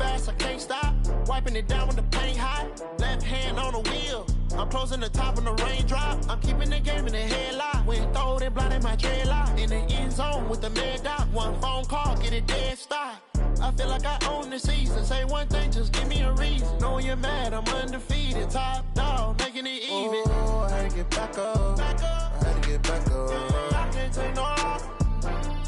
fast, I can't stop. Wiping it down with the paint hot. Left hand on the wheel. I'm closing the top on the raindrop. I'm keeping the game in the headlock. When throwed and blinded my dreadlock. In the end zone with the mad dot. One phone call, get it dead stop. I feel like I own the season. Say one thing, just give me a reason. Knowing you're mad, I'm undefeated. Top dog, making it even. Oh, I had to get back up. I had to get back up. I can't take no loss.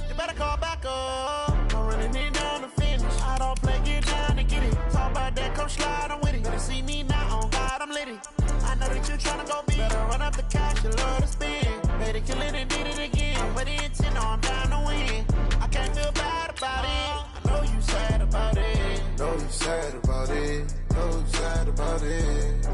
You better call back up. I'm running it down to finish. I don't play, get down and get it. Talk about that, come slide, I'm with it. Better see me now, on God, I'm lit it. I know that you're trying to go big. Better run up the cash, you love to spend. Made it, kill it, and did it again. But the intent, no, I'm down to win. I can't feel bad about it. I know you sad about it. Know you sad about it. Know you sad about it.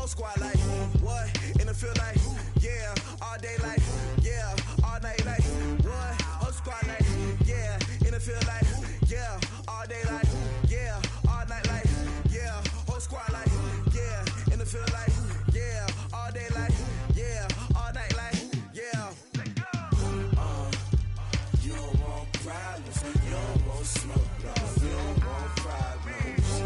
Squad like, what? In the field like, yeah, all day like, yeah, all night like, what? Whole squad like, yeah, in the field like, yeah, all day like, yeah, all night like, yeah, whole squad like, yeah, in the field like, yeah, all day like, yeah, all night like, yeah. You don't want problems, you don't want smoke, you don't want problems,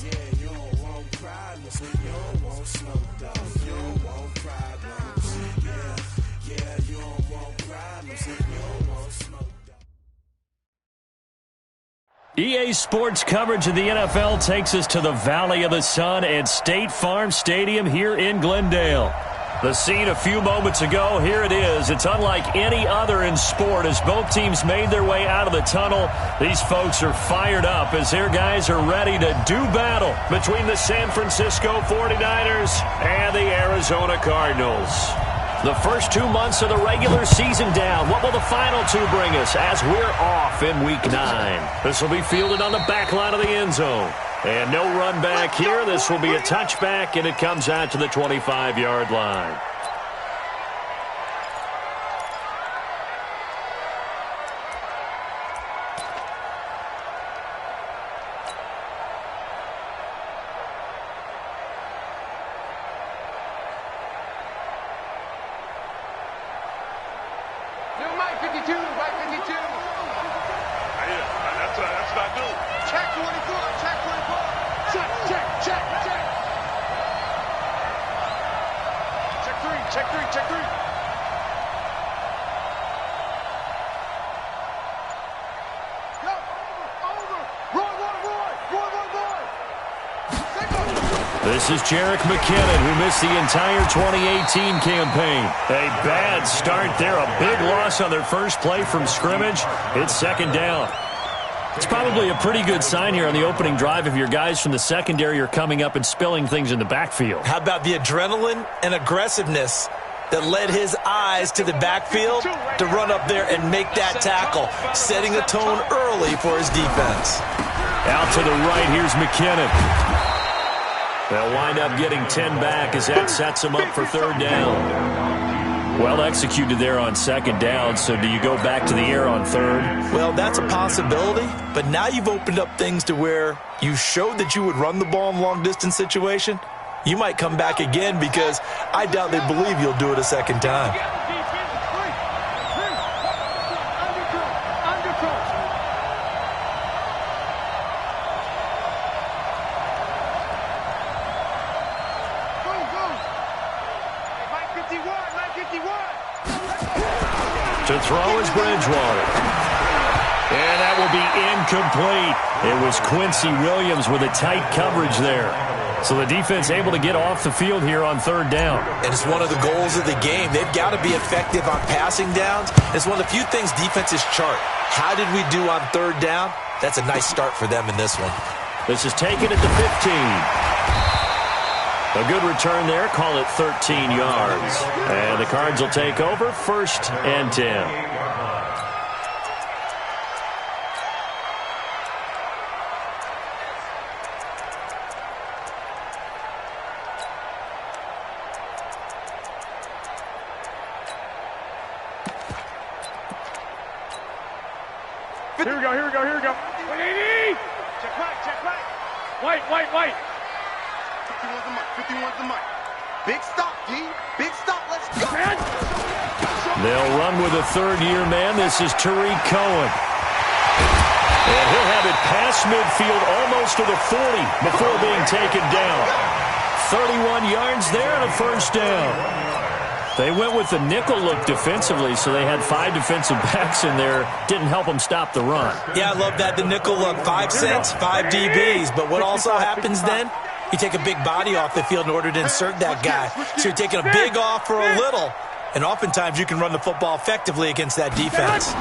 yeah, you don't want problems, you don't want smoke, dog, you don't want problems, yeah, you don't want problems, you don't want smoke, dog. EA Sports coverage of the NFL takes us to the Valley of the Sun at State Farm Stadium here in Glendale. The scene a few moments ago, here it is. It's unlike any other in sport as both teams made their way out of the tunnel. These folks are fired up as their guys are ready to do battle between the San Francisco 49ers and the Arizona Cardinals. The first 2 months of the regular season down. What will the final two bring us as we're off in Week 9? This will be fielded on the back line of the end zone. And no run back here. This will be a touchback, and it comes out to the 25-yard line. Mike 52, Mike 52. That's not good. Check 24, check 24. Check. Check three. Go, over. Roy. This is Jerick McKinnon, who missed the entire 2018 campaign. A bad start there, a big loss on their first play from scrimmage. It's second down. It's probably a pretty good sign here on the opening drive if your guys from the secondary are coming up and spilling things in the backfield. How about the adrenaline and aggressiveness that led his eyes to the backfield to run up there and make that tackle, setting a tone early for his defense. Out to the right, here's McKinnon. They'll wind up getting 10 back as that sets them up for third down. Well executed there on second down, so do you go back to the air on third? Well, that's a possibility, but now you've opened up things to where you showed that you would run the ball in long-distance situation. You might come back again because I doubt they believe you'll do it a second time. To throw is Bridgewater. And that will be incomplete. It was Quincy Williams with a tight coverage there. So the defense able to get off the field here on third down. And it's one of the goals of the game. They've got to be effective on passing downs. It's one of the few things defenses chart. How did we do on third down? That's a nice start for them in this one. This is taken at the 15. A good return there. Call it 13 yards. And the Cards will take over first and 10. Here we go. 180. Check right. White. 51's the mic. Big stop, D. Big stop. Let's go. Man. They'll run with a third-year man. This is Tariq Cohen. And he'll have it past midfield almost to the 40 before being taken down. 31 yards there and a first down. They went with the nickel look defensively, so they had 5 defensive backs in there. Didn't help them stop the run. Yeah, I love that, the nickel look. 5 cents, 5 DBs. But what also happens then? You take a big body off the field in order to insert that guy. So you're taking a big off for a little. And oftentimes you can run the football effectively against that defense.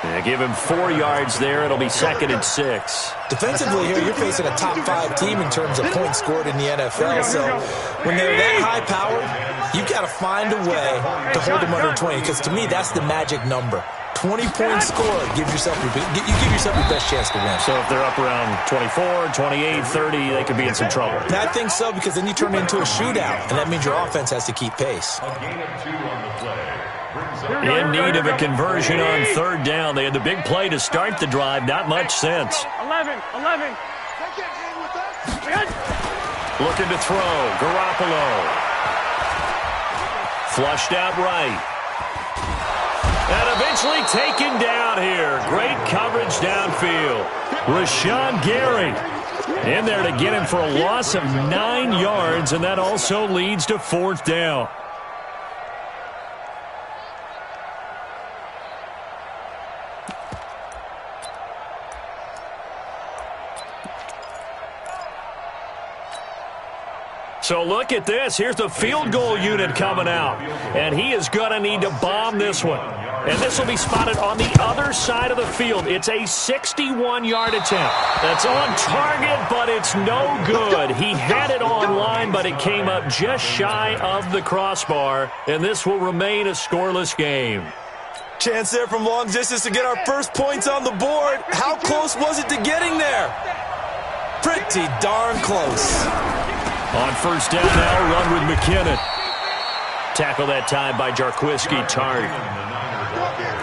They give him 4 yards there. It'll be 2nd and 6. Defensively here, you're facing a top 5 team in terms of points scored in the NFL. So when they're that high-powered, you've got to find a way to hold them under 20. Because to me, that's the magic number. 20 points scored. You give yourself your best chance to win. So if they're up around 24, 28, 30, they could be in some trouble. And I think so, because then you turn it into a shootout, and that means your offense has to keep pace. In need of a conversion on 3rd down. They had the big play to start the drive. Not much sense. 11. Looking to throw. Garoppolo. Flushed out right. And eventually taken down here. Great coverage downfield. Rashawn Gary in there to get him for a loss of 9 yards, and that also leads to 4th down. So look at this. Here's the field goal unit coming out. And he is going to need to bomb this one. And this will be spotted on the other side of the field. It's a 61-yard attempt. That's on target, but it's no good. He had it on line, but it came up just shy of the crossbar. And this will remain a scoreless game. Chance there from long distance to get our first points on the board. How close was it to getting there? Pretty darn close. On 1st down now, run with McKinnon. Tackle that time by Jarquiski Tartt.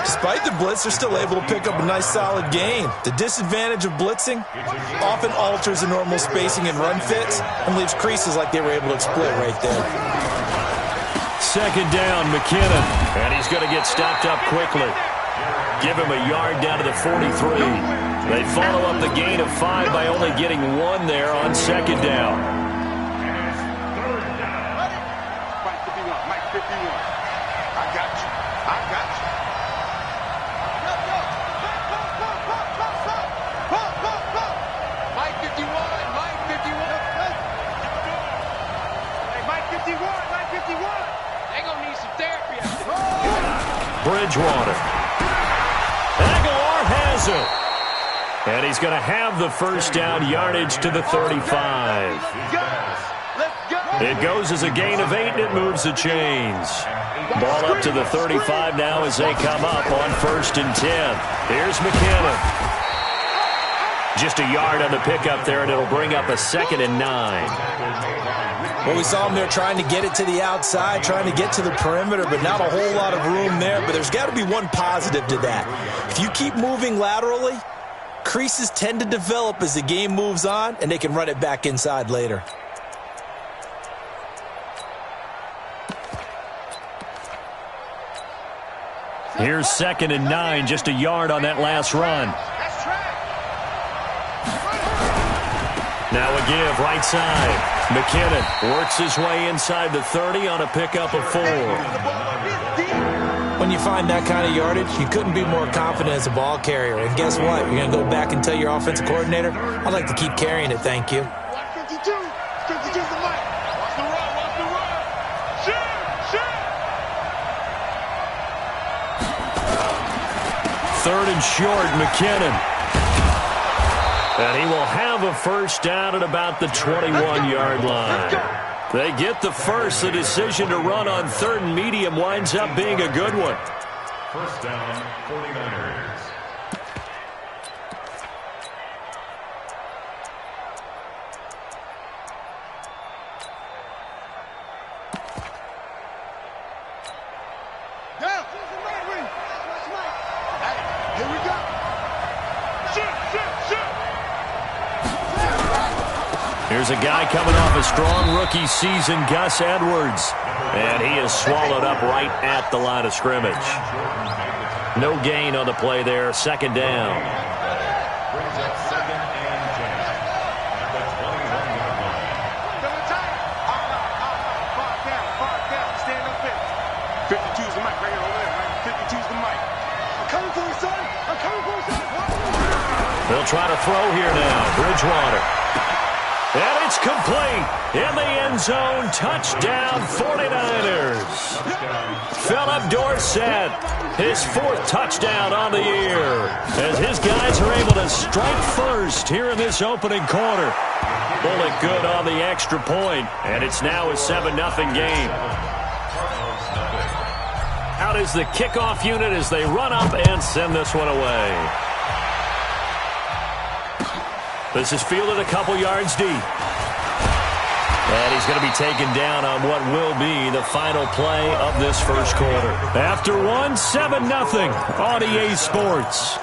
Despite the blitz, they're still able to pick up a nice solid gain. The disadvantage of blitzing often alters the normal spacing and run fits and leaves creases like they were able to exploit right there. 2nd down, McKinnon. And he's going to get stopped up quickly. Give him a yard down to the 43. They follow up the gain of 5 by only getting 1 there on 2nd down. Bridgewater. Aguilar has it. And he's going to have the 1st down, yardage to the 35. It goes as a gain of 8, and it moves the chains. Ball up to the 35 now as they come up on 1st and 10. Here's McKinnon. Just a yard on the pickup there, and it'll bring up a 2nd and 9. Well, we saw him there trying to get it to the outside, trying to get to the perimeter, but not a whole lot of room there. But there's got to be one positive to that. If you keep moving laterally, creases tend to develop as the game moves on, and they can run it back inside later. Here's 2nd and 9, just a yard on that last run. Now a give, right side. McKinnon works his way inside the 30 on a pickup of 4. When you find that kind of yardage, you couldn't be more confident as a ball carrier. And guess what? You're going to go back and tell your offensive coordinator, I'd like to keep carrying it, thank you. 52. 52's the mic. Watch the run. Shoot. 3rd and short, McKinnon. And he will have a 1st down at about the 21-yard line. They get the first. The decision to run on 3rd and medium winds up being a good one. 1st down, 49ers. Down. Here we go. Shoot. Here's a guy coming off a strong rookie season, Gus Edwards. And he is swallowed up right at the line of scrimmage. No gain on the play there. Second down. Brings up 2nd and 10 at the 21-yard line. Far down. Stand up there. 52's the mic right here over there, right? 52's the mic. I'm coming for you, son. They'll try to throw here now. Bridgewater. And it's complete. In the end zone. Touchdown 49ers. Philip Dorsett. His 4th touchdown on the year. As his guys are able to strike first here in this opening quarter. Bullet good on the extra point. And it's now a 7-0 game. Out is the kickoff unit as they run up and send this one away. This is fielded a couple yards deep. And he's going to be taken down on what will be the final play of this first quarter. After 7-0 on EA Sports.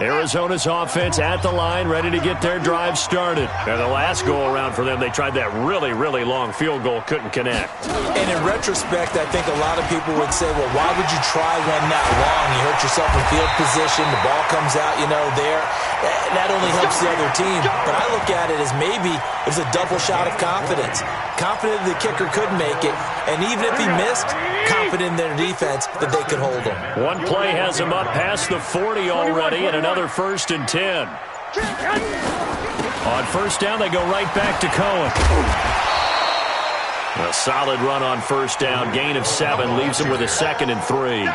Arizona's offense at the line, ready to get their drive started. And the last go-around for them, they tried that really, really long field goal, couldn't connect. And in retrospect, I think a lot of people would say, well, why would you try one that long? You hurt yourself in field position, the ball comes out, there. That only helps the other team. But I look at it as maybe it was a double shot of confidence. Confident the kicker could make it, and even if he missed, confident in their defense that they could hold him. One play has him up past the 40 already, and another 1st and 10. On first down, they go right back to Cohen. A solid run on first down. Gain of 7 leaves him with a 2nd and 3.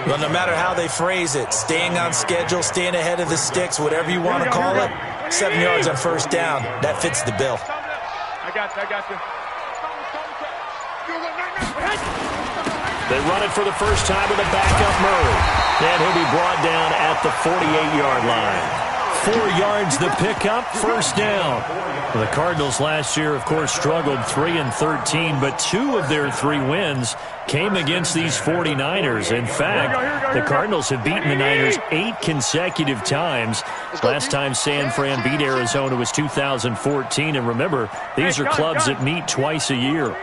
Well, no matter how they phrase it, staying on schedule, staying ahead of the sticks, whatever you want to call it, 7 yards on first down, that fits the bill. I got you. They run it for the first time with a backup Murray. And he'll be brought down at the 48-yard line. 4 yards the pickup, first down. The Cardinals last year, of course, struggled 3-13, but 2 of their 3 wins came against these 49ers. In fact, the Cardinals have beaten the Niners 8 consecutive times. Last time San Fran beat Arizona was 2014. And remember, these are clubs that meet twice a year.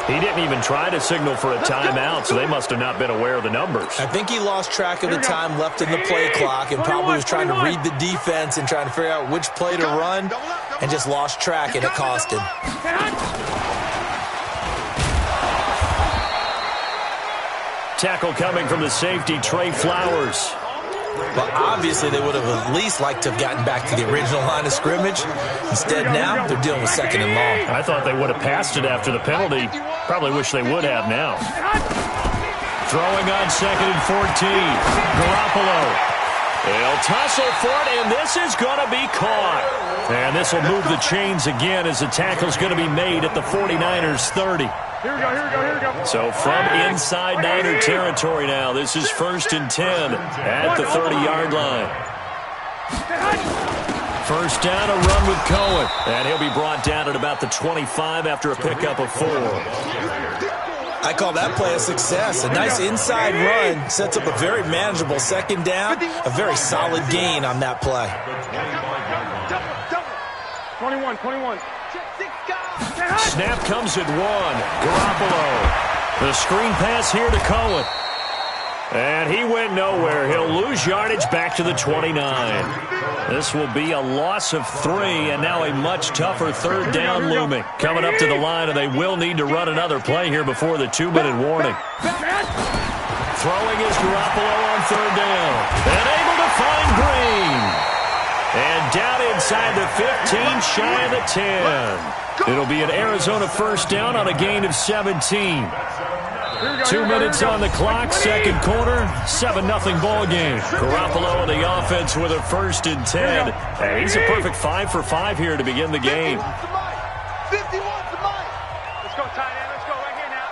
He didn't even try to signal for a timeout, so they must have not been aware of the numbers. I think he lost track of the time left in the play clock and probably was trying to read the defense and trying to figure out which play to run and just lost track, and it cost him. Tackle coming from the safety, Trey Flowers. But obviously they would have at least liked to have gotten back to the original line of scrimmage. Instead now, they're dealing with 2nd and long. I thought they would have passed it after the penalty. Probably wish they would have now. Throwing on 2nd and 14. Garoppolo. They'll tussle for it, and this is going to be caught. And this will move the chains again as the tackle's going to be made at the 49ers 30. Here we go. So from inside Niner territory now, this is 1st and 10 at the 30-yard line. First down, a run with Cohen. And he'll be brought down at about the 25 after a pickup of 4. I call that play a success. A nice inside run sets up a very manageable 2nd down. A very solid gain on that play. 21. Snap comes at 1. Garoppolo. The screen pass here to Cohen. And he went nowhere. He'll lose yardage back to the 29. This will be a loss of 3, and now a much tougher 3rd down looming. Coming up to the line, and they will need to run another play here before the 2-minute warning. Throwing is Garoppolo on 3rd down. And able to find Green. And down inside the 15, shy of the 10. It'll be an Arizona first down on a gain of 17. 2 minutes on the clock, 2nd quarter, 7-0 ball game. Garoppolo in the offense with a 1st and 10. And he's a perfect 5 for 5 here to begin the game. 51's the mic. Let's go, tight end. Let's go right here now.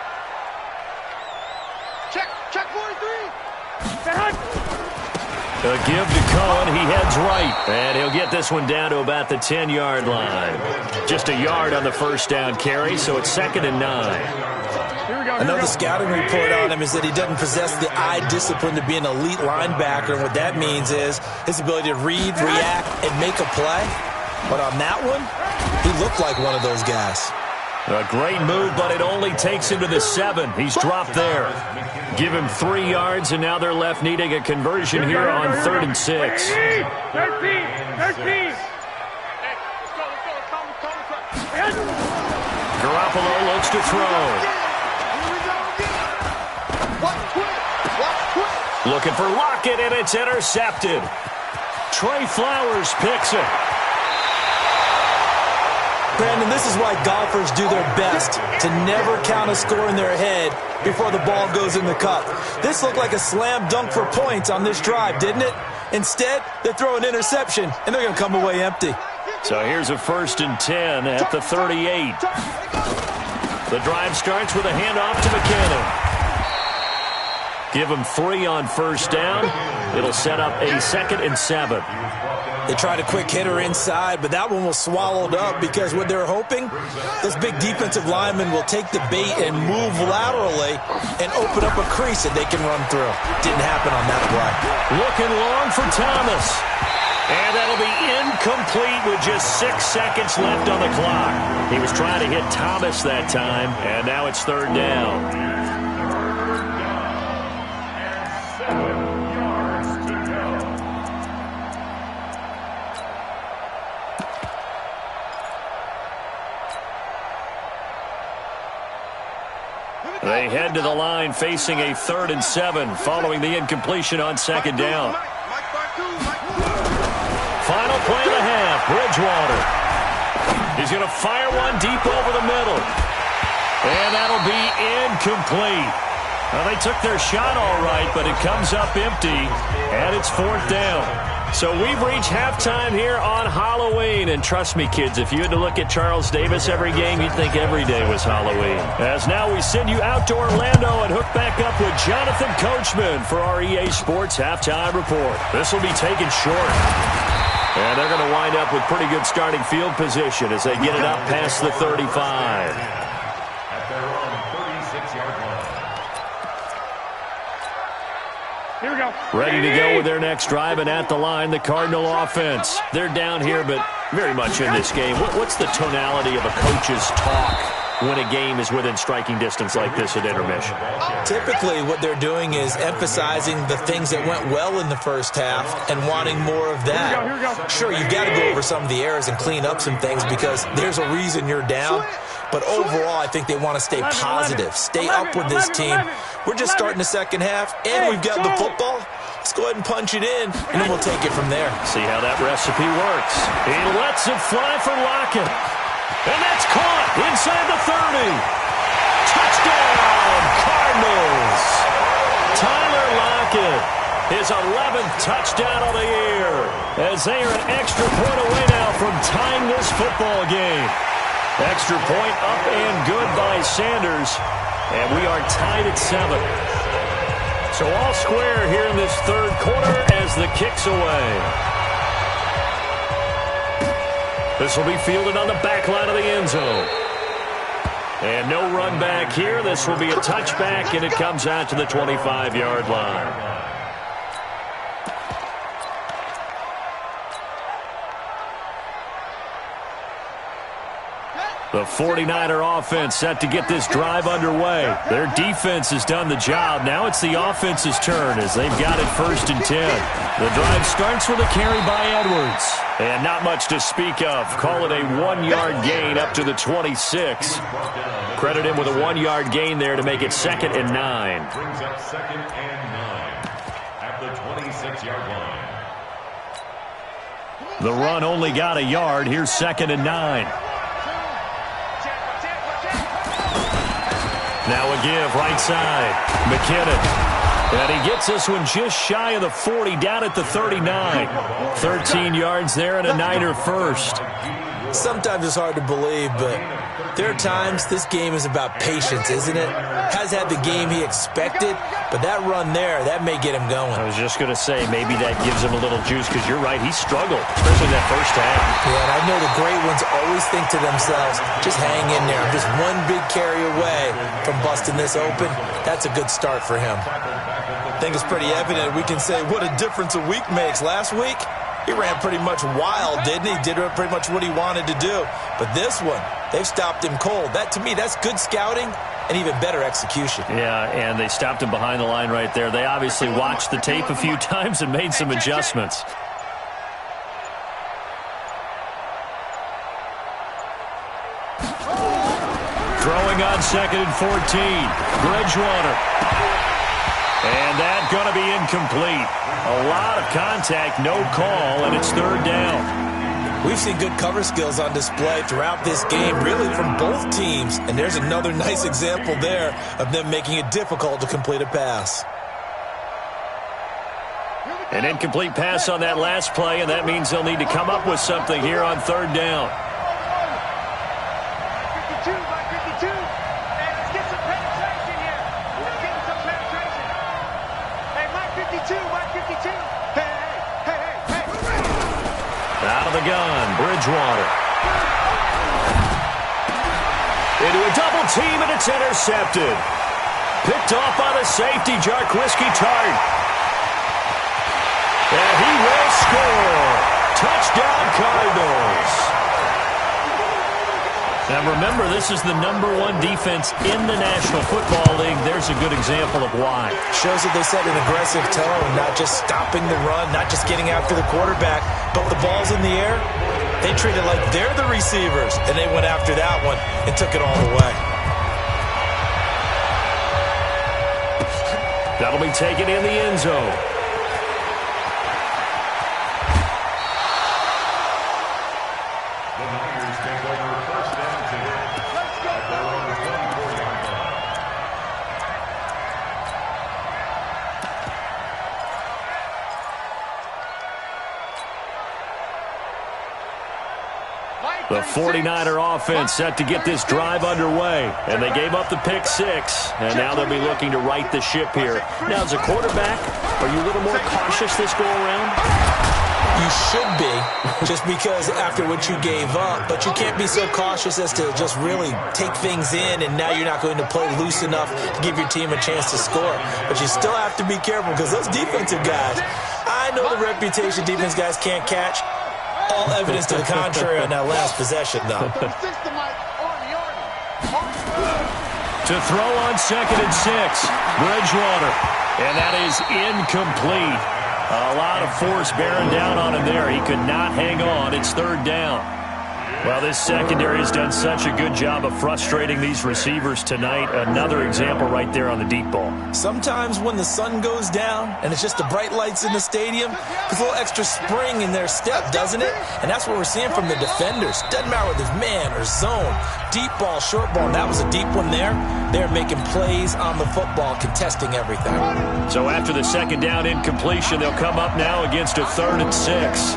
Check 43. A give to Cohen. He heads right. And he'll get this one down to about the 10-yard line. Just a yard on the first down carry, so it's 2nd and 9. Another scouting report on him is that he doesn't possess the eye discipline to be an elite linebacker. And what that means is his ability to read, react, and make a play. But on that one, he looked like one of those guys. A great move, but it only takes him to the 7. He's dropped there. Give him 3 yards, and now they're left needing a conversion here on 3rd and 6. 13. Garoppolo looks to throw. Looking for Lockett, and it's intercepted. Trey Flowers picks it. Brandon, this is why golfers do their best to never count a score in their head before the ball goes in the cup. This looked like a slam dunk for points on this drive, didn't it? Instead, they throw an interception, and they're going to come away empty. So here's a 1st and 10 at the 38. The drive starts with a handoff to McKinnon. Give him 3 on 1st down. It'll set up a 2nd and 7. They tried a quick hitter inside, but that one was swallowed up because what they're hoping, this big defensive lineman will take the bait and move laterally and open up a crease that they can run through. Didn't happen on that play. Looking long for Thomas. And that'll be incomplete with just 6 seconds left on the clock. He was trying to hit Thomas that time, and now it's 3rd down. They head to the line facing a 3rd and 7 following the incompletion on 2nd down. Final play of the half, Bridgewater. He's going to fire one deep over the middle. And that'll be incomplete. Well, they took their shot all right, but it comes up empty, and it's 4th down. So we've reached halftime here on Halloween. And trust me, kids, if you had to look at Charles Davis every game, you'd think every day was Halloween. As now we send you out to Orlando and hook back up with Jonathan Coachman for our EA Sports Halftime Report. This will be taken short. And they're going to wind up with pretty good starting field position as they get it up past the 35. At their own 36-yard line. Here we go. Ready to go with their next drive, and at the line, the Cardinal offense. They're down here, but very much in this game. What's the tonality of a coach's talk when a game is within striking distance like this at intermission? Typically, what they're doing is emphasizing the things that went well in the first half and wanting more of that. Sure, you've got to go over some of the errors and clean up some things because there's a reason you're down. But overall, I think they want to stay positive, stay up with this team. We're just starting the second half, and we've got the football. Let's go ahead and punch it in, and then we'll take it from there. See how that recipe works. He lets it fly for Lockett. And that's caught inside the 30. Touchdown, Cardinals. Tyler Lockett, his 11th touchdown of the year, as they are an extra point away now from tying this football game. Extra point up and good by Sanders, and we are tied at 7. So all square here in this third quarter as the kick's away. This will be fielded on the back line of the end zone. And no run back here. This will be a touchback, and it comes out to the 25-yard line. The 49er offense set to get this drive underway. Their defense has done the job. Now it's the offense's turn as they've got it 1st and 10. The drive starts with a carry by Edwards. And not much to speak of. Call it a 1-yard gain up to the 26. Credit him with a 1-yard gain there to make it 2nd and 9. Brings up 2nd and 9 at the 26-yard line. The run only got a yard. Here's 2nd and 9. Now a give, right side. McKinnon. And he gets this one just shy of the 40, down at the 39. 13 yards there and a Niner first. Sometimes it's hard to believe, but there are times this game is about patience, isn't it? Has had the game he expected, but that run there, that may get him going. I was just going to say, maybe that gives him a little juice, because you're right, he struggled, especially that first half. Yeah, and I know the great ones always think to themselves, just hang in there. I'm just one big carry away from busting this open. That's a good start for him. I think it's pretty evident we can say what a difference a week makes. Last week, he ran pretty much wild, didn't he? Did pretty much what he wanted to do. But this one, they've stopped him cold. That, to me, that's good scouting and even better execution. Yeah, and they stopped him behind the line right there. They obviously watched the tape a few times and made some adjustments. Throwing on 2nd and 14. Bridgewater. And that's going to be incomplete. A lot of contact, no call, and it's 3rd down. We've seen good cover skills on display throughout this game, really from both teams. And there's another nice example there of them making it difficult to complete a pass. An incomplete pass on that last play, and that means they'll need to come up with something here on 3rd down. 52 by 52. Hey, let's get some penetration here. Let's get some penetration. Hey, Mike 52, Mike 52. Hey. Out of the gun, Bridgewater. Into a double team, and it's intercepted. Picked off by the safety, Jarquiski Tart. And he will score. Touchdown, Cardinals. Now remember, this is the #1 defense in the National Football League. There's a good example of why. Shows that they set an aggressive tone, not just stopping the run, not just getting after the quarterback, but the ball's in the air. They treat it like they're the receivers, and they went after that one and took it all the way. That'll be taken in the end zone. The 49er offense set to get this drive underway. And they gave up the pick 6. And now they'll be looking to right the ship here. Now, as a quarterback, are you a little more cautious this go-around? You should be, just because after what you gave up. But you can't be so cautious as to just really take things in, and now you're not going to play loose enough to give your team a chance to score. But you still have to be careful, because those defensive guys, I know the reputation defense guys can't catch. All evidence to the contrary on that last possession, though. To throw on 2nd and 6, Bridgewater. And that is incomplete. A lot of force bearing down on him there. He could not hang on. It's 3rd down. Well, this secondary has done such a good job of frustrating these receivers tonight. Another example right there on the deep ball. Sometimes when the sun goes down and it's just the bright lights in the stadium, there's a little extra spring in their step, doesn't it? And that's what we're seeing from the defenders. Doesn't matter whether it's man or zone, deep ball, short ball. And that was a deep one there. They're making plays on the football, contesting everything. So after the 2nd down incompletion, they'll come up now against a 3rd and 6.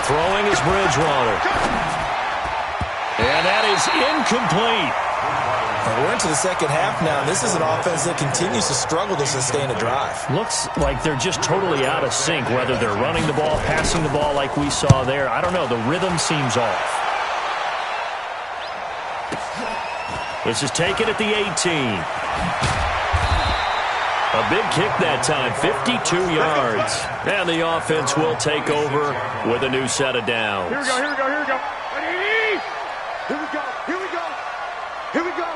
Throwing is Bridgewater. And that is incomplete. We're into the 2nd half now. This is an offense that continues to struggle to sustain a drive. Looks like they're just totally out of sync, whether they're running the ball, passing the ball like we saw there. I don't know. The rhythm seems off. This is taken at the 18. A big kick that time, 52 yards. And the offense will take over with a new set of downs. Here we go. Ready? Here we go.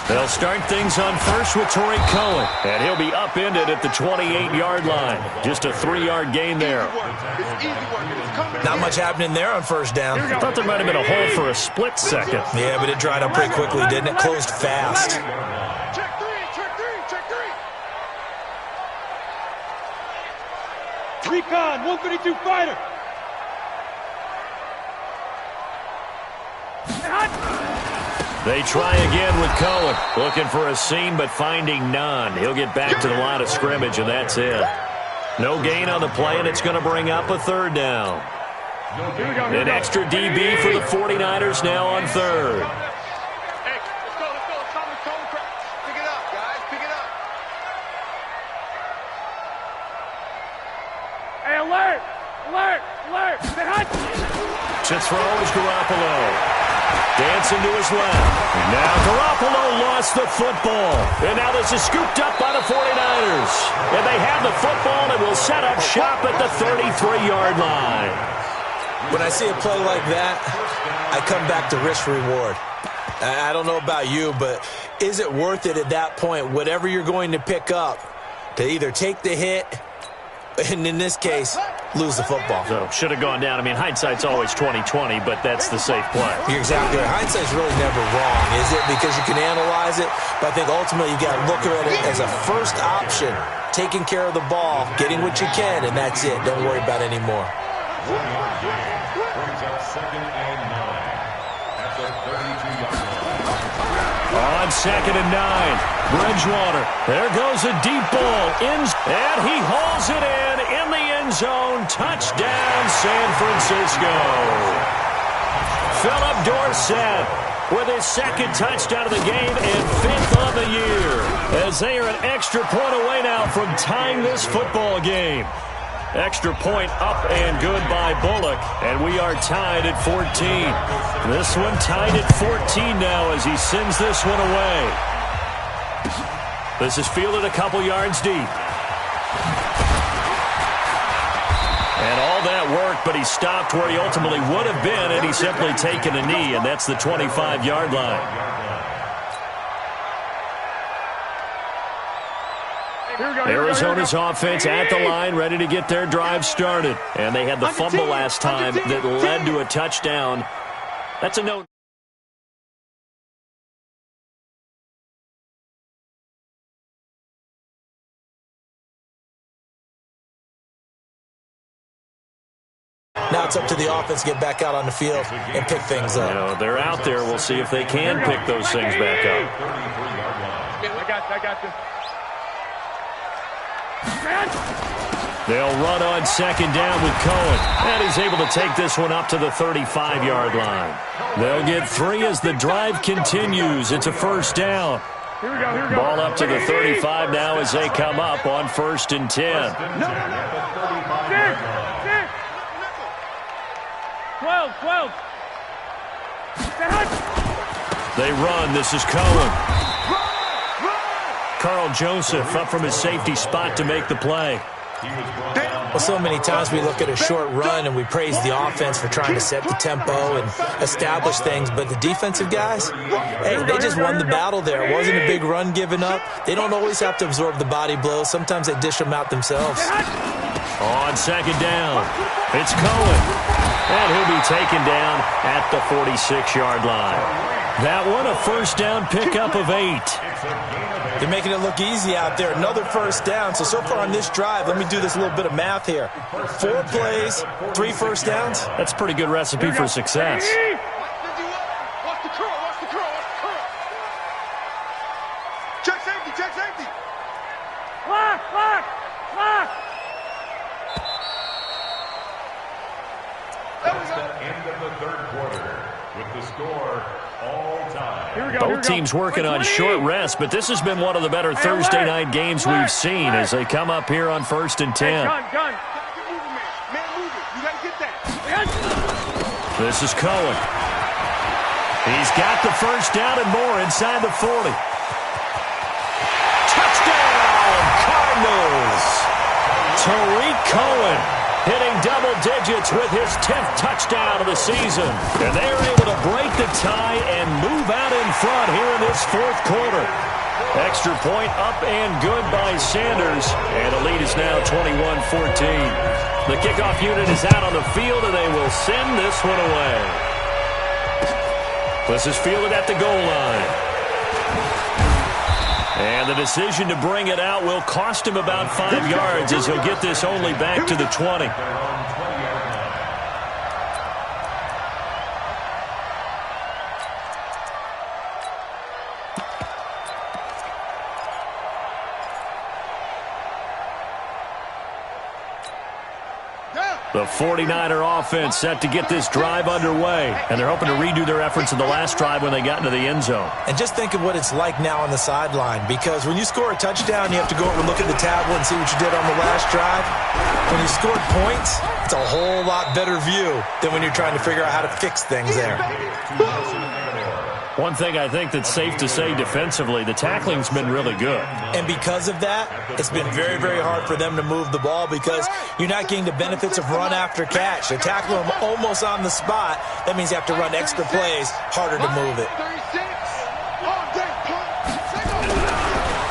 They'll start things on first with Torrey Cohen. And he'll be upended at the 28-yard line. Just a 3-yard gain there. Not much happening there on 1st down. I thought there might have been a hole for a split second. Yeah, but it dried up pretty quickly, didn't it? Closed fast. Check three. Recon, 132 fighter. They try again with Cohen. Looking for a seam, but finding none. He'll get back to the line of scrimmage, and that's it. No gain on the play, and it's going to bring up a third down. An extra DB for the 49ers now on third. Hey, let's go. Pick it up, guys. Pick it up. Hey, alert! To throw is Garoppolo. Dancing to his left. Now Garoppolo lost the football. And now this is scooped up by the 49ers. And they have the football and will set up shop at the 33-yard line. When I see a play like that, I come back to risk-reward. I don't know about you, but is it worth it at that point, whatever you're going to pick up, to either take the hit, and in this case, lose the football? So, should have gone down. I mean, hindsight's always 20/20, but that's the safe play. You're exactly right. Hindsight's really never wrong, is it? Because you can analyze it, but I think ultimately you got to look at it as a first option, taking care of the ball, getting what you can, and that's it. Don't worry about it anymore. Brings up 2nd and 9 at the 32-yard line. On 2nd and 9, Bridgewater. There goes a deep ball. And he hauls it in the end zone. Touchdown, San Francisco. Philip Dorsett with his 2nd touchdown of the game and 5th on the year. As they are an extra point away now from tying this football game. Extra point up and good by Bullock, and we are tied at 14. This one tied at 14 now as he sends this one away. This is fielded a couple yards deep. And all that worked, but he stopped where he ultimately would have been, and he's simply taken a knee, and that's the 25-yard line. Arizona's offense at the line, ready to get their drive started. And they had the fumble last time that led to a touchdown. That's a no. Now it's up to the offense to get back out on the field and pick things up. You know, they're out there. We'll see if they can pick those things back up. I got this. They'll run on 2nd down with Cohen. And he's able to take this one up to the 35-yard line. They'll get 3 as the drive continues. It's a 1st down. Here we go. Ball up to the 35 now as they come up on 1st and 10. 12. They run. This is Cohen. Carl Joseph up from his safety spot to make the play. Well, so many times we look at a short run and we praise the offense for trying to set the tempo and establish things, but the defensive guys, hey, they just won the battle there. It wasn't a big run given up. They don't always have to absorb the body blows. Sometimes they dish them out themselves. On 2nd down, it's Cohen. And he'll be taken down at the 46-yard line. That one, a 1st down pickup of 8. They're making it look easy out there. Another 1st down. So far on this drive, let me do this little bit of math here. 4 plays, 3 1st downs. That's a pretty good recipe for success. Watch the curl. Check safety. Lock. That's the end of the 3rd quarter with the score all time. Both teams working on short rest, but this has been one of the better Thursday night games we've seen as they come up here on 1st and 10. Gun. Man, move it. You got to get that. This is Cohen. He's got the 1st down and more inside the 40. Touchdown, Cardinals! Tariq Cohen hitting double digits with his 10th touchdown of the season. And they're able to break the tie and move out in front here in this 4th quarter. Extra point up and good by Sanders. And the lead is now 21-14. The kickoff unit is out on the field, and they will send this one away. This is fielded at the goal line. And the decision to bring it out will cost him about 5 yards as he'll get this only back to the 20. The 49er offense set to get this drive underway, and they're hoping to redo their efforts in the last drive when they got into the end zone. And just think of what it's like now on the sideline, because when you score a touchdown, you have to go over and look at the tablet and see what you did on the last drive. When you scored points, it's a whole lot better view than when you're trying to figure out how to fix things there. One thing I think that's safe to say defensively, the tackling's been really good. And because of that, it's been very, very hard for them to move the ball because you're not getting the benefits of run after catch. They tackle them almost on the spot. That means you have to run extra plays, harder to move it.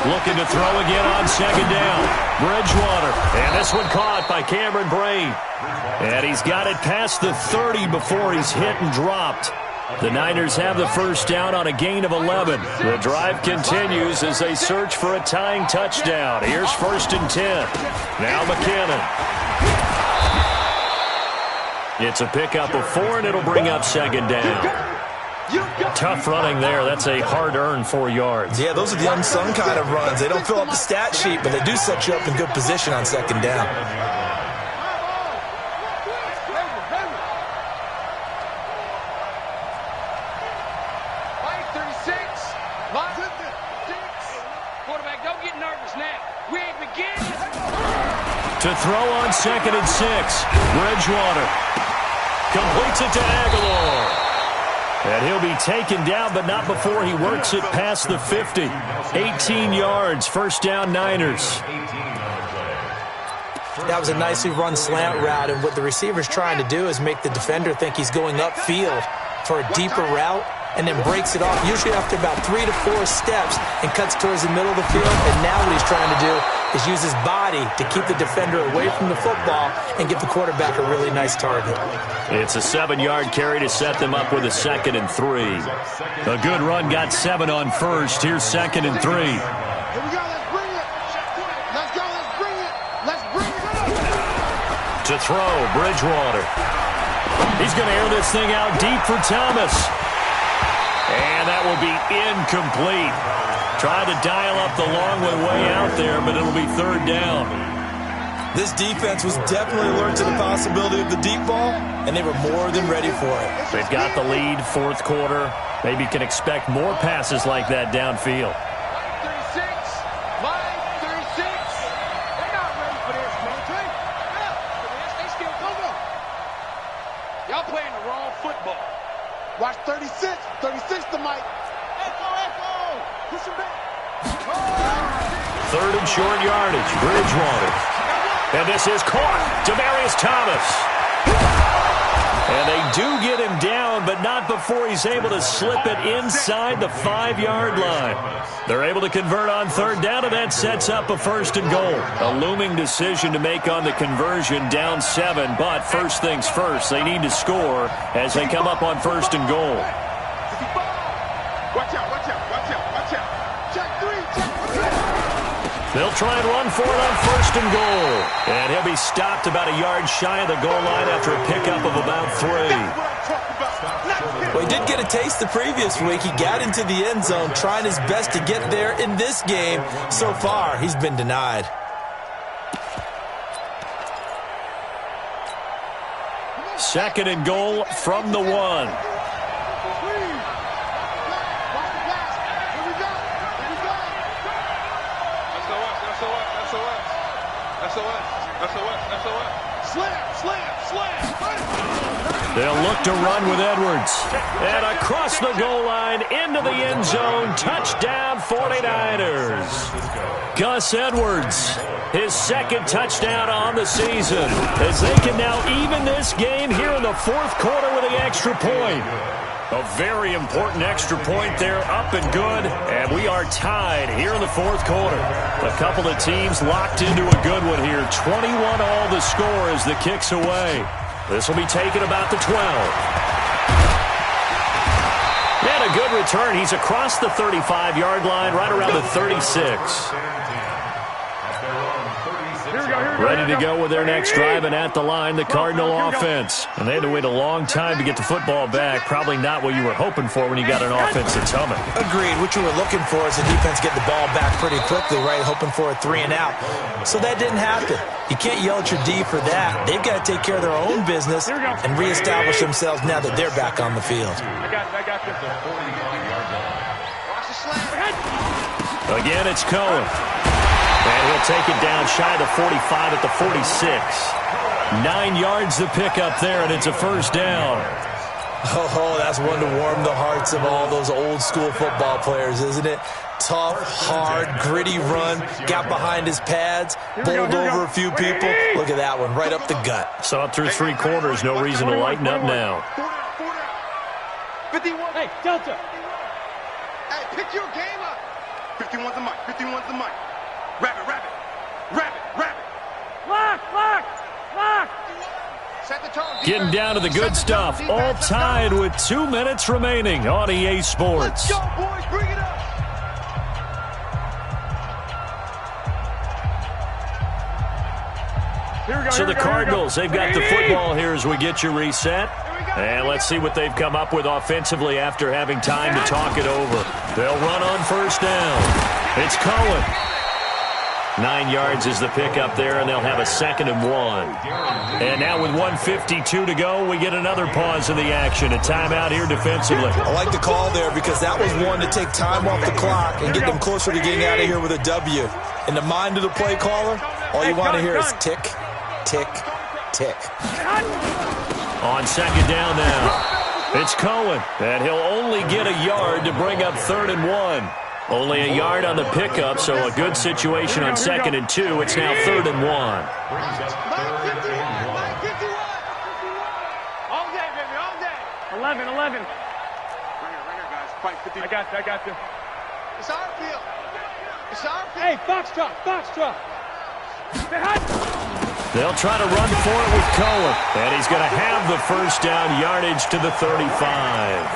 Looking to throw again on second down. Bridgewater. And this one caught by Cameron Brain. And he's got it past the 30 before he's hit and dropped. The Niners have the first down on a gain of 11. The drive continues as they search for a tying touchdown. Here's 1st and 10. Now McKinnon. It's a pickup of 4, and it'll bring up second down. Tough running there. That's a hard-earned 4 yards. Yeah, those are the unsung kind of runs. They don't fill up the stat sheet, but they do set you up in good position on second down. To throw on 2nd and 6. Bridgewater completes it to Aguilar. And he'll be taken down, but not before he works it past the 50. 18 yards, first down Niners. That was a nicely run slant route, and what the receiver's trying to do is make the defender think he's going upfield for a deeper route, and then breaks it off, usually after about 3 to 4 steps, and cuts towards the middle of the field. And now what he's trying to do is use his body to keep the defender away from the football and give the quarterback a really nice target. It's a 7-yard carry to set them up with a 2nd and 3. A good run got 7 on first. Here's 2nd and 3. Here we go. Let's bring it. Let's go. Let's bring it. Let's bring it. To throw, Bridgewater. He's going to air this thing out deep for Thomas. And that will be incomplete. Trying to dial up the long way out there, but it'll be 3rd down. This defense was definitely alert to the possibility of the deep ball, and they were more than ready for it. They've got the lead, 4th quarter. Maybe can expect more passes like that downfield. Line 36. They're not ready for this, man. They still come on. Y'all playing the wrong football. Watch 36. 36 to Mike. Echo. Push him back. 3rd and short yardage. Bridgewater. And this is caught. Demaryius Thomas. And they do get him down, but not before he's able to slip it inside the 5-yard line. They're able to convert on 3rd down, and that sets up a 1st and goal. A looming decision to make on the conversion, down 7, but first things first, they need to score as they come up on 1st and goal. Watch out. Check 3. They'll try and run for it on 1st and goal. And he'll be stopped about a yard shy of the goal line after a pickup of about 3. Well, he did get a taste the previous week. He got into the end zone trying his best to get there in this game. So far, he's been denied. Second and goal from the 1. They'll look to run with Edwards. And across the goal line, into the end zone. Touchdown, 49ers. Gus Edwards, his 2nd touchdown on the season, as they can now even this game here in the 4th quarter with the extra point. A very important extra point there, up and good, and we are tied here in the 4th quarter. A couple of teams locked into a good one here. 21 all the score as the kick's away. This will be taken about the 12. And a good return. He's across the 35-yard line, right around the 36. Ready to go with their next drive, and at the line, the Cardinal offense. And they had to wait a long time to get the football back. Probably not what you were hoping for when you got an offense that's humming. Agreed. What you were looking for is the defense get the ball back pretty quickly, right? Hoping for a 3 and out. So that didn't happen. You can't yell at your D for that. They've got to take care of their own business and reestablish themselves now that they're back on the field. Again, it's Cohen. And he'll take it down shy of the 45 at the 46. 9 yards to pick up there, and it's a first down. Oh, that's one to warm the hearts of all those old school football players, isn't it? Tough, hard, gritty run, got behind his pads, bowled over a few people. Look at that one, right up the gut. Saw it through 3 quarters, no reason to lighten up now. 51. Hey, Delta. Hey, pick your game up. 51's the mic, 51's the mic. Rabbit, rabbit, rabbit, rabbit. Lock, lock, lock. Set the tone. Getting down to the good stuff. All tied with 2 minutes remaining on EA Sports. Let's go, boys. Bring it up. So the Cardinals, they've got the football here as we get you reset. And let's see what they've come up with offensively after having time to talk it over. They'll run on first down. It's Cohen. 9 yards is the pickup there, and they'll have a 2nd and 1. And now with 1:52 to go, we get another pause in the action. A timeout here defensively. I like the call there because that was one to take time off the clock and get them closer to getting out of here with a W. In the mind of the play caller, all you want to hear is tick, tick, tick. On 2nd down now, it's Cohen, and he'll only get a yard to bring up 3rd and 1. Only a yard on the pickup, so a good situation on 2nd and 2. It's now 3rd and 1. All day, baby, all day. 11. Right here, guys. Fight 50. I got you. It's our field. Hey, Foxtrot. They'll try to run for it with Cohen, and he's going to have the first down yardage to the 35.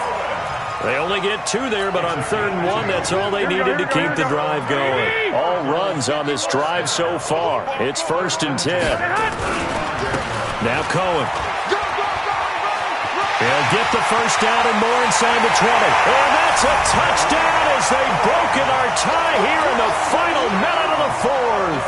They only get 2 there, but on 3rd and 1, that's all they needed to keep the drive going. All runs on this drive so far. It's 1st and 10. Now Cohen. He'll get the first down and more inside the 20. And that's a touchdown as they've broken our tie here in the final minute of the 4th.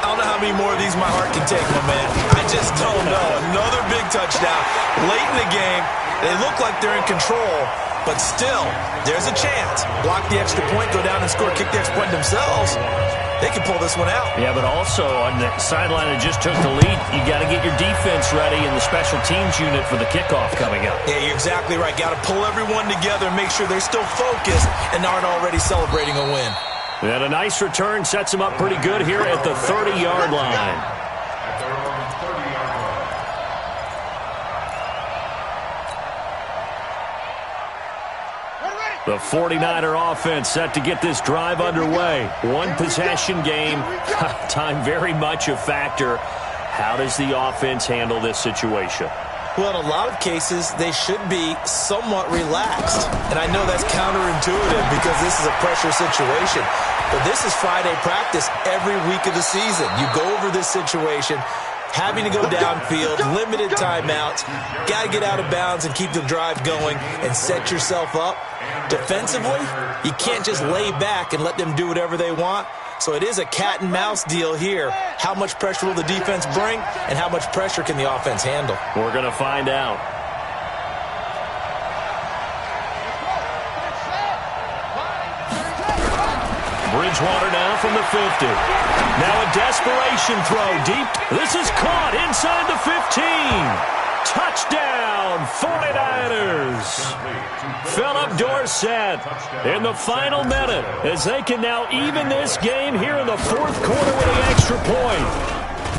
I don't know how many more of these my heart can take, my man. I just don't know. Another big touchdown. Late in the game, they look like they're in control, but still, there's a chance. Block the extra point, go down and score, kick the extra point themselves. They can pull this one out. Yeah, but also on the sideline that just took the lead, you got to get your defense ready in the special teams unit for the kickoff coming up. Yeah, you're exactly right. Got to pull everyone together and make sure they're still focused and aren't already celebrating a win. And a nice return sets them up pretty good here at the 30-yard line. The 49er offense set to get this drive underway. One possession game. Time very much a factor. How does the offense handle this situation? Well, in a lot of cases, they should be somewhat relaxed. And I know that's counterintuitive because this is a pressure situation. But this is Friday practice every week of the season. You go over this situation, having to go downfield, limited timeouts, got to get out of bounds and keep the drive going and set yourself up. Defensively, you can't just lay back and let them do whatever they want. So it is a cat and mouse deal here. How much pressure will the defense bring, and how much pressure can the offense handle? We're going to find out. Bridgewater now from the 50. Now a desperation throw deep. This is caught inside the 15. Touchdown, 49ers. Philip Dorsett in the final minute as they can now even this game here in the 4th quarter with an extra point.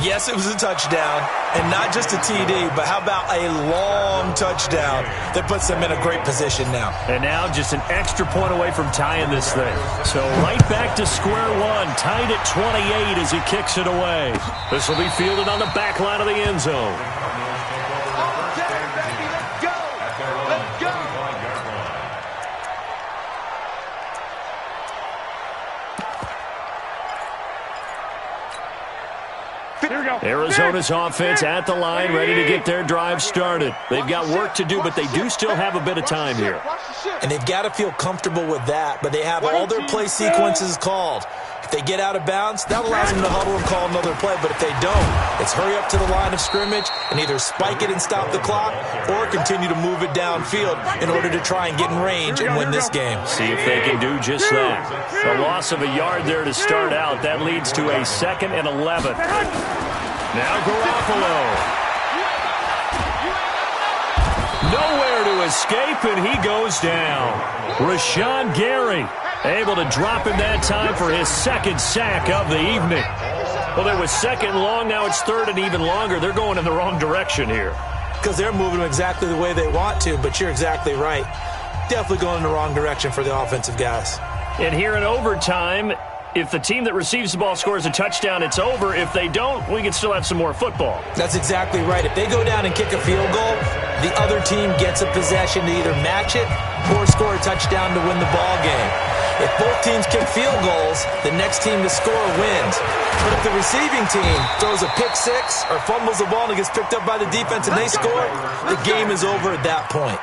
Yes, it was a touchdown, and not just a TD, but how about a long touchdown that puts them in a great position now. And now just an extra point away from tying this thing. So right back to square one, tied at 28 as he kicks it away. This will be fielded on the back line of the end zone. Arizona's offense at the line, ready to get their drive started. They've got work to do, but they do still have a bit of time here. And they've got to feel comfortable with that, but they have all their play sequences called. If they get out of bounds, that allows them to huddle and call another play, but if they don't, it's hurry up to the line of scrimmage and either spike it and stop the clock or continue to move it downfield in order to try and get in range and win this game. See if they can do just that. A loss of a yard there to start out. That leads to a 2nd and 11. Now Garoppolo. Nowhere to escape, and he goes down. Rashawn Gary able to drop him that time for his 2nd sack of the evening. Well, there was 2nd long. Now it's 3rd and even longer. They're going in the wrong direction here. Because they're moving them exactly the way they want to, but you're exactly right. Definitely going in the wrong direction for the offensive guys. And here in overtime, if the team that receives the ball scores a touchdown, it's over. If they don't, we can still have some more football. That's exactly right. If they go down and kick a field goal, the other team gets a possession to either match it or score a touchdown to win the ball game. If both teams kick field goals, the next team to score wins. But if the receiving team throws a pick six or fumbles the ball and it gets picked up by the defense and they score, the game is over at that point.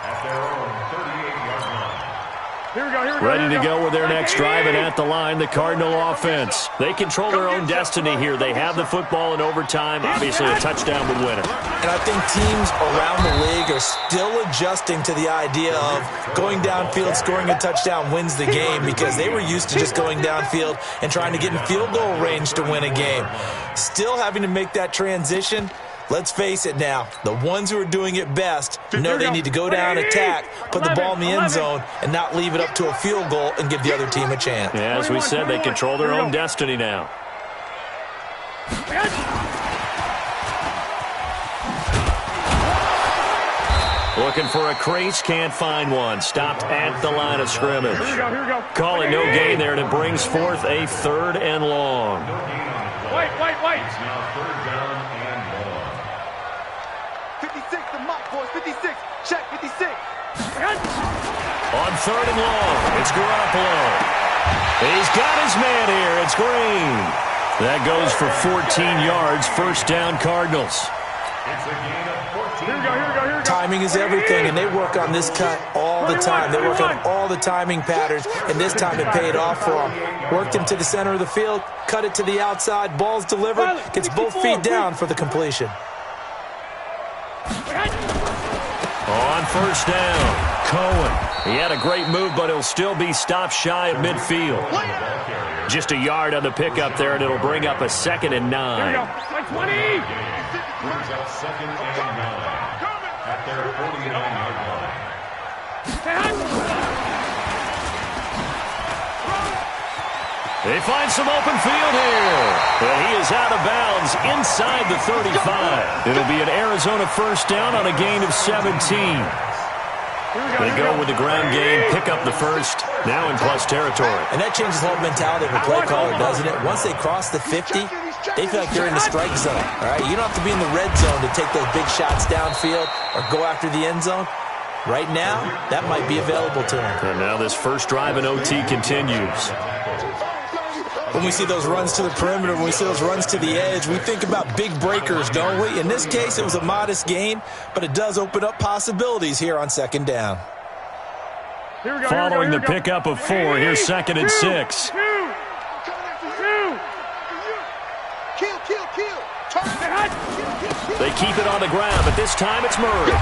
Ready to go with their next drive, and at the line, the Cardinal offense. They control their own destiny here. They have the football in overtime. Obviously, a touchdown would win it. And I think teams around the league are still adjusting to the idea of going downfield, scoring a touchdown wins the game, because they were used to just going downfield and trying to get in field goal range to win a game. Still having to make that transition. Let's face it now, the ones who are doing it best know they need to go down, attack, put the ball in the end zone, and not leave it up to a field goal and give the other team a chance. Yeah, as we said, they control their own destiny now. Looking for a crease, can't find one. Stopped at the line of scrimmage. Here we go. Calling no gain there, and it brings forth a 3rd and long. Wait. It's now 3rd down and long. 56, the mock boys, 56. Check, 56. On 3rd and long, it's Garoppolo. He's got his man here. It's Green. That goes for 14 yards. 1st down, Cardinals. It's a gain of 14. Here we go. Timing is everything, and they work on this cut all the time. They work on all the timing patterns, and this time it paid off for them. Worked him to the center of the field, cut it to the outside, ball's delivered, gets both feet down for the completion. On 1st down, Cohen. He had a great move, but he'll still be stopped shy of midfield. Just a yard on the pickup there, and it'll bring up a 2nd and 9. Here we go. Like 20. Brings up 2nd and 9 at their 49-yard line. They find some open field here. But he is out of bounds inside the 35. It'll be an Arizona 1st down on a gain of 17. They go with the ground game, pick up the 1st, now in plus territory. And that changes the whole mentality of a play caller, doesn't it? Once they cross the 50, they feel like they're in the strike zone. All right, you don't have to be in the red zone to take those big shots downfield or go after the end zone. Right now, that might be available to them. And now this 1st drive in OT continues. When we see those runs to the perimeter, when we see those runs to the edge, we think about big breakers, don't we? In this case, it was a modest gain, but it does open up possibilities here on 2nd down. Following the pickup of 4, here's 2nd and 6. They keep it on the ground, but this time it's Murray.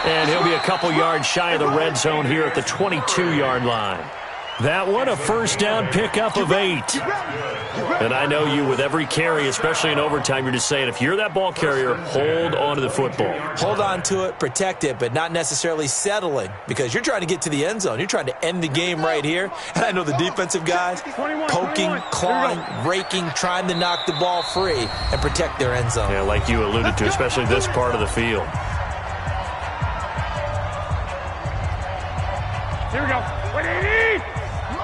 And he'll be a couple yards shy of the red zone here at the 22-yard line. That one, a 1st down pickup of 8. And I know you, with every carry, especially in overtime, you're just saying, if you're that ball carrier, hold on to the football. Hold on to it, protect it, but not necessarily settling, because you're trying to get to the end zone. You're trying to end the game right here. And I know the defensive guys poking, clawing, raking, trying to knock the ball free and protect their end zone. Yeah, like you alluded to, especially this part of the field. Here we go.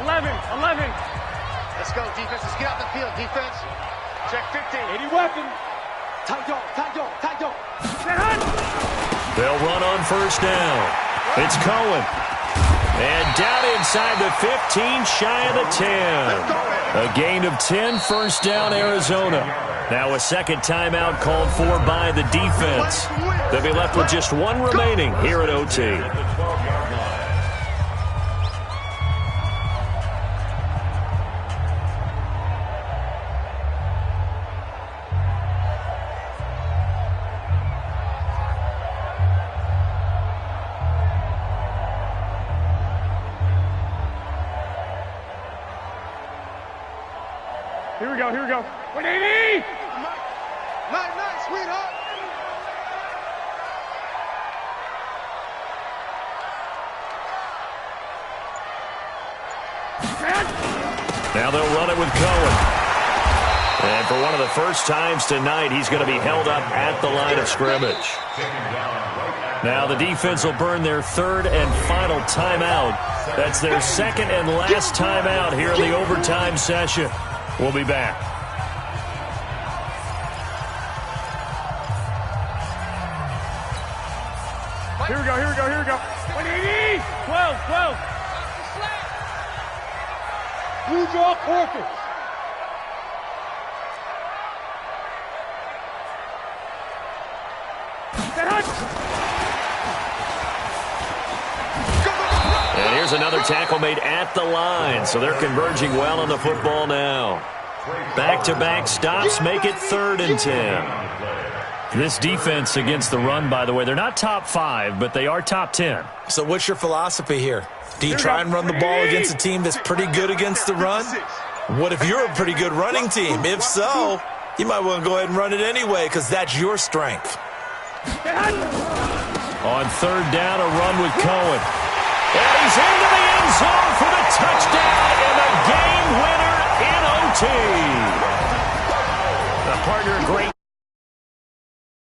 11. Let's go, defense. Let's get out the field, defense. Check 15. 80 weapon. Tight dog. They'll run on 1st down. It's Cohen. And down inside the 15, shy of the 10. A gain of 10, first down, Arizona. Now a second timeout called for by the defense. They'll be left with just one remaining here at OT. Here we go, here we go. 180! Night, sweetheart. Now they'll run it with Cohen. And for one of the first times tonight, he's going to be held up at the line of scrimmage. Now the defense will burn their third and final timeout. That's their second and last timeout here in the overtime session. We'll be back. Here we go, here we go, here we go. 180! 12. You draw quarters. And here's another tackle made at the line, so they're converging well on the football now. Back-to-back stops make it 3rd and 10. This defense against the run, by the way, they're not top 5, but they are top 10. So what's your philosophy here? Do you try and run the ball against a team that's pretty good against the run? What if you're a pretty good running team? If so, you might want to go ahead and run it anyway because that's your strength. On 3rd down, a run with Cohen. And he's into the end zone for the touchdown and the game winner in OT. A partner, great